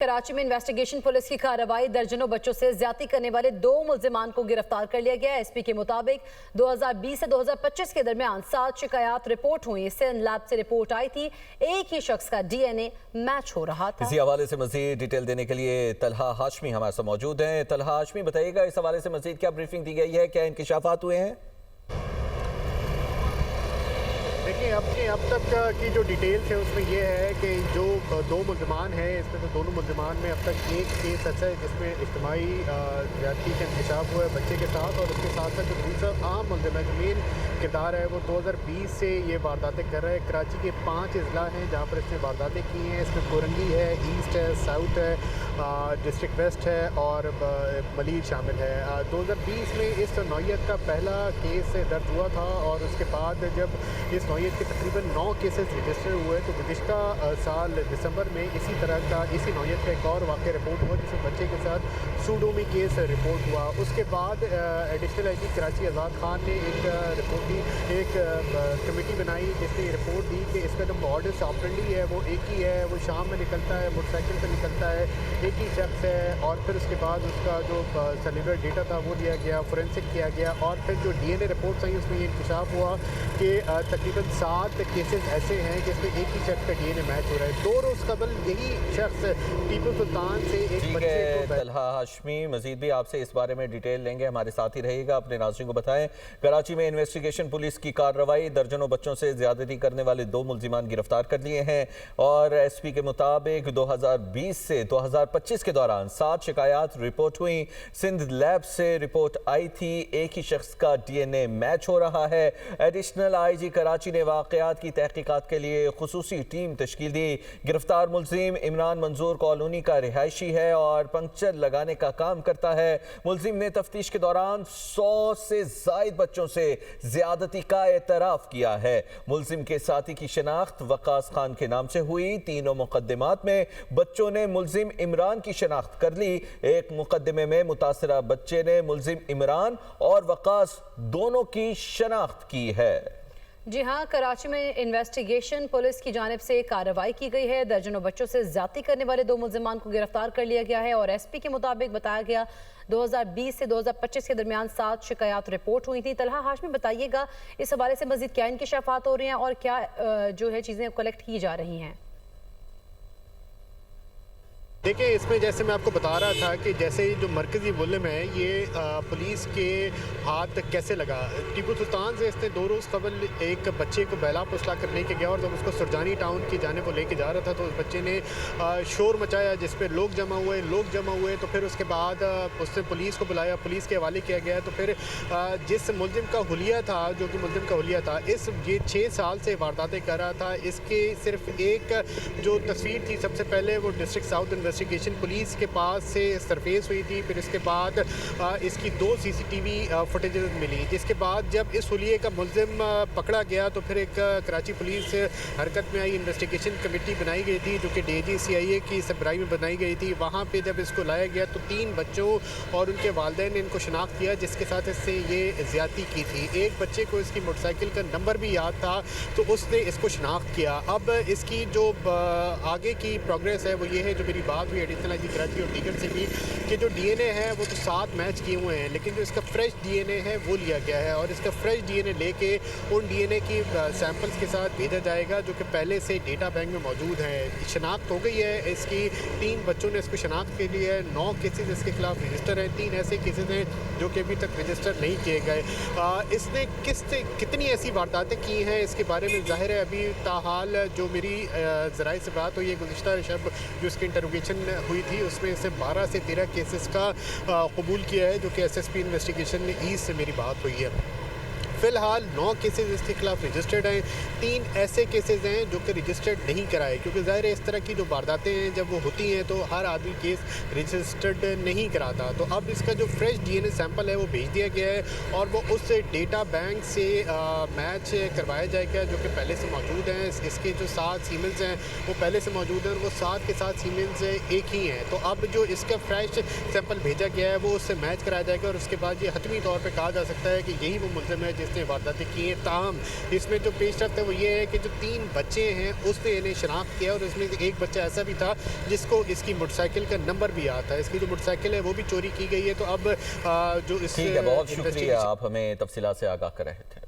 कराची में investigation police की कार्रवाई, दर्जनों बच्चों से ज्यादती करने वाले 2 मुल्जिमान को गिरफ्तार कर लिया गया। एसपी के मुताबिक 2020 से 2025 के दरमियान 7 शिकायत रिपोर्ट हुई। सिंध लैब से रिपोर्ट आई थी, एक ही शख्स का डीएनए मैच हो रहा था। इसी हवाले से मजीद डिटेल देने के लिए तलहा हाशमी हमारे साथ मौजूद हैं। तलहा हाशमी, बताइएगा इस हवाले से मजीद क्या ब्रीफिंग दी गई है, क्या इंकिशाफात हुए हैं? देखिए, अब तक की जो डिटेल्स है उसमें यह है कि जो 2 मुल्ज़िमान हैं, इसमें तो दोनों मुल्ज़िमान में अब तक एक केस ऐसा है जिसमें इज्तिमाई ज़्यादती का इंकशाफ हुआ है बच्चे के साथ, और उसके साथ साथ जो दूसरा आम मुल्ज़िम है, जो मेन किरदार है, वो 2020 से ये वारदातें कर रहा है। कराची के 5 अजला हैं जहाँ पर इसने वारदातें की हैं। इसमें कोरंगी है, ईस्ट है, साउथ है, डिस्ट्रिक्ट वेस्ट है और मलीर शामिल है। 2020 में इस नौयत का पहला केस दर्ज हुआ था और उसके बाद जब इस नौयत के तकरीबन 9 केसेस रजिस्टर हुए तो गुज़िश्ता साल दिसंबर में इसी तरह का इसी नौयत का एक और वाक़या रिपोर्ट हुआ जिसमें बच्चे के साथ सूडोमी केस रिपोर्ट हुआ। उसके बाद एडिशनल आईजी कराची आज़ाद खान ने एक कमेटी बनाई जिसने रिपोर्ट दी कि इसका जो मॉडस ऑपरेंडी है वो एक ही है, वो शाम में निकलता है, मोटरसाइकिल पर निकलता है, एक ही शख्स है। और फिर उसके बाद उसका जो सेलुलर डेटा था वो लिया गया, फोरेंसिक किया गया और फिर जो डीएनए रिपोर्ट्स आई उसमें ये इंकशाफ हुआ कि तकरीबन 7 केसेस ऐसे हैं जिसमें एक ही शख्स का डीएनए मैच हो रहा है। 2 रोज़ कबल यही शख्स टीपू सुल्तान से एक बच्चे को। तलहा हाशमी, मजीद भी आपसे इस बारे में डिटेल लेंगे, हमारे साथ ही रहिएगा। अपने नाज़रीन को बताएं, कराची में इन्वेस्टिगेशन पुलिस की कार्रवाई, दर्जनों बच्चों से ज्यादती करने वाले 2 मुल्जिमान गिरफ्तार कर लिए हैं और एसपी के मुताबिक 2020 से 2025 के दौरान 7 शिकायत रिपोर्ट हुई। सिंध लैब से रिपोर्ट आई थी, एक ही शख्स का डीएनए मैच हो रहा है। एडिशनल आईजी कराची ने वाकयात की तहकीकात के लिए खुसूसी टीम तश्कील दी। गिरफ्तार मुल्जिम इमरान मंजूर कॉलोनी का रिहायशी है और पंक्चर लगाने का काम करता है। मुल्जिम ने तफ्तीश के दौरान 100 से जायद बच्चों से ज्यादती का एतराफ किया है। मुल्जिम के साथी की शनाख्त वकास खान के नाम से हुई। तीनों मुकदमात में बच्चों ने मुल्जिम इमरान की शनाख्त कर ली। एक मुकदमे में मुतासरा बच्चे ने मुल्जिम इमरान और वकास दोनों की शनाख्त की है। जी हाँ, कराची में इन्वेस्टिगेशन पुलिस की जानिब से कार्रवाई की गई है। दर्जनों बच्चों से ज्यादती करने वाले 2 मुल्जिमान को गिरफ्तार कर लिया गया है और एसपी के मुताबिक बताया गया 2020 से 2025 के दरमियान 7 शिकायत रिपोर्ट हुई थी। तलहा हाशमी, बताइएगा इस हवाले से मजीद क्या इंकिशाफात हो रहे हैं और क्या जो है चीज़ें कलेक्ट की जा रही हैं? देखिए, इसमें जैसे मैं आपको बता रहा था कि जैसे जो मरकज़ी मुल्ज़िम है ये पुलिस के हाथ कैसे लगा। टीपू सुल्तान से इसने 2 रोज़ कबल एक बच्चे को बैला पुसला कर लेके गया और जब उसको सुरजानी टाउन की जाने को लेके जा रहा था तो उस बच्चे ने शोर मचाया जिस पे लोग जमा हुए। तो फिर उसके बाद उसने पुलिस को बुलाया, पुलिस के हवाले किया गया। तो फिर जिस मुल्ज़िम का हुलिया था, जो कि मुल्ज़िम का हुलिया था, ये 6 साल से वारदातें कर रहा था। इसके सिर्फ एक जो तस्वीर थी सबसे पहले वो डिस्ट्रिक्ट साउथ इन्वेस्टिगेशन पुलिस के पास से सरफेस हुई थी। फिर इसके बाद इसकी 2 सीसीटीवी फुटेजेस मिली, जिसके बाद जब इस हुलिये का मुल्ज़िम पकड़ा गया तो फिर एक कराची पुलिस हरकत में आई। इन्वेस्टिगेशन कमेटी बनाई गई थी जो कि डीआईजी सीआईए की सरबराही में बनाई गई थी। वहाँ पे जब इसको लाया गया तो 3 बच्चों और उनके वालिदैन ने इनको शनाख्त किया जिसके साथ इससे ये ज़्यादती की थी। एक बच्चे को इसकी मोटरसाइकिल का नंबर भी याद था तो उसने इसको शनाख्त किया। अब इसकी जो आगे की प्रोग्रेस है वो ये है, जो मेरी बात हुई एडिशनल आईजी कराची और दीगर से भी, कि जो डीएनए है वो तो 7 मैच किए हुए हैं लेकिन जो इसका फ्रेश डीएनए है वो लिया गया है और इसका फ्रेश डीएनए लेके उन डीएनए की सैंपल्स के साथ भेजा जाएगा जो कि पहले से डेटा बैंक में मौजूद है। शनाख्त हो गई है इसकी, 3 बच्चों ने इसको शनाख्त के लिए है। 9 केसेस इसके खिलाफ रजिस्टर हैं, 3 ऐसे केसेस हैं जो कि अभी तक रजिस्टर नहीं किए गए। इसने कितनी ऐसी वारदातें की हैं इसके बारे में ज़ाहिर है अभी ताहाल जो मेरी ज़राए से बात हुई है, गुज़िश्ता शब जो इसकी इंटरोगेशन हुई थी उसमें से 12 से 13 केसेस का कबूल किया है, जो कि एसएसपी इन्वेस्टिगेशन ईस्ट से मेरी बात हुई है। फ़िलहाल 9 केसेस इसके खिलाफ रजिस्टर्ड हैं, 3 ऐसे केसेस हैं जो कि रजिस्टर्ड नहीं कराए, क्योंकि ज़ाहिर है इस तरह की जो वारदातें हैं जब वो होती हैं तो हर आदमी केस रजिस्टर्ड नहीं कराता। तो अब इसका जो फ्रेश डीएनए सैंपल है वो भेज दिया गया है और वो उस डेटा बैंक से मैच करवाया जाएगा जो कि पहले से मौजूद हैं। इसके जो 7 सीमेंस हैं वो पहले से मौजूद हैं और वो 7 के 7 सीमेंस एक ही हैं। तो अब जो इसका फ्रेश सैंपल भेजा गया है वो उससे मैच कराया जाएगा और उसके बाद ये हतमी तौर पर कहा जा सकता है कि यही वो मुल्ज़िम है इसने वारदातें की हैं। ताहम इसमें जो पेश रफ्त है वो ये है कि जो 3 बच्चे हैं उसने इन्हें शनाख्त किया और इसमें एक बच्चा ऐसा भी था जिसको इसकी मोटरसाइकिल का नंबर भी आता है। इसकी जो मोटरसाइकिल है वो भी चोरी की गई है। तो अब जो इस ठीक है, बहुत शुक्रिया, आप हमें तफसीलात से आगाह कर रहे थे।